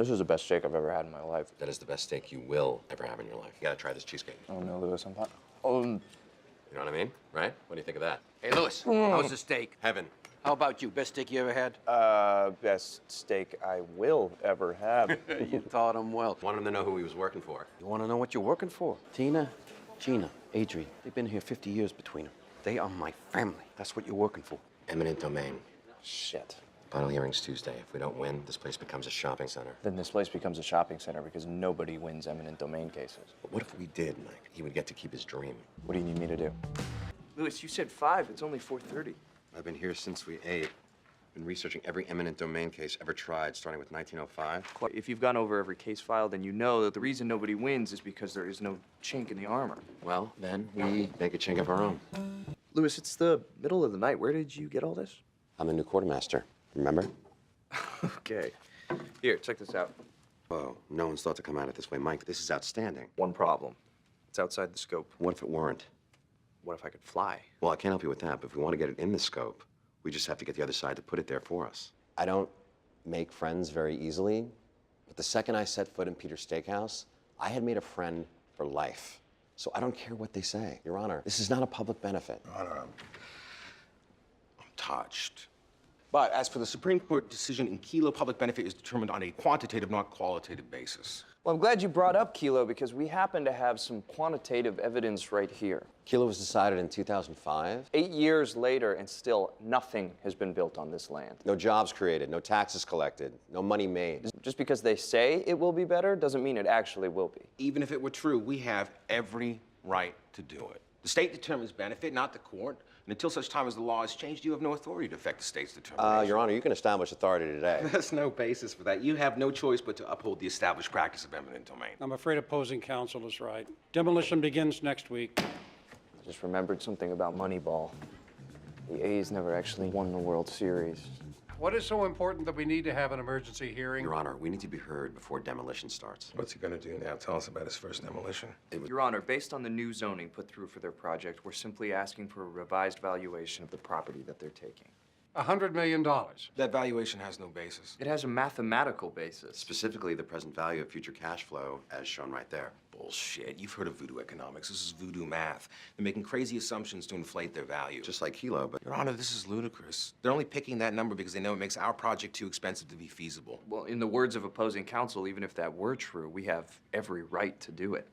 This is the best steak I've ever had in my life. That is the best steak you will ever have in your life. You gotta try this cheesecake. Oh no, Louis, I'm fine. You know what I mean? Right? What do you think of that? Hey, Louis, how's the steak? Heaven. How about you? Best steak you ever had? Best steak I will ever have. You taught him well. Wanted him to know who he was working for. You want to know what you're working for? Tina, Gina, Adrian, they've been here 50 years between them. They are my family. That's what you're working for. Eminent domain. Shit. Final hearing's Tuesday. If we don't win, this place becomes a shopping center. Then this place becomes a shopping center because nobody wins eminent domain cases. But what if we did, Mike? He would get to keep his dream. What do you need me to do? Louis, you said 5. It's only 4:30. I've been here since we ate. Been researching every eminent domain case ever tried, starting with 1905. If you've gone over every case file, then you know that the reason nobody wins is because there is no chink in the armor. Well, then we make a chink of our own. Louis, it's the middle of the night. Where did you get all this? I'm the new quartermaster. Remember? Okay. Here, check this out. Whoa, no one's thought to come at it this way. Mike, this is outstanding. One problem. It's outside the scope. What if it weren't? What if I could fly? Well, I can't help you with that, but if we want to get it in the scope, we just have to get the other side to put it there for us. I don't make friends very easily, but the second I set foot in Peter's Steakhouse, I had made a friend for life. So I don't care what they say. Your Honor, this is not a public benefit. Your Honor, I'm touched. But as for the Supreme Court decision in Kelo, public benefit is determined on a quantitative, not qualitative basis. Well, I'm glad you brought up Kelo because we happen to have some quantitative evidence right here. Kelo was decided in 2005. 8 years later, and still nothing has been built on this land. No jobs created, no taxes collected, no money made. Just because they say it will be better doesn't mean it actually will be. Even if it were true, we have every right to do it. The state determines benefit, not the court. And until such time as the law is changed, you have no authority to affect the state's determination. Your Honor, you can establish authority today. There's no basis for that. You have no choice but to uphold the established practice of eminent domain. I'm afraid opposing counsel is right. Demolition begins next week. I just remembered something about Moneyball. The A's never actually won the World Series. What is so important that we need to have an emergency hearing? Your Honor, we need to be heard before demolition starts. What's he gonna do now? Tell us about his first demolition. Your Honor, based on the new zoning put through for their project, we're simply asking for a revised valuation of the property that they're taking. $100 million. That valuation has no basis. It has a mathematical basis. Specifically, the present value of future cash flow, as shown right there. Bullshit. You've heard of voodoo economics. This is voodoo math. They're making crazy assumptions to inflate their value. Just like Kelo, but Your Honor, this is ludicrous. They're only picking that number because they know it makes our project too expensive to be feasible. Well, in the words of opposing counsel, even if that were true, we have every right to do it.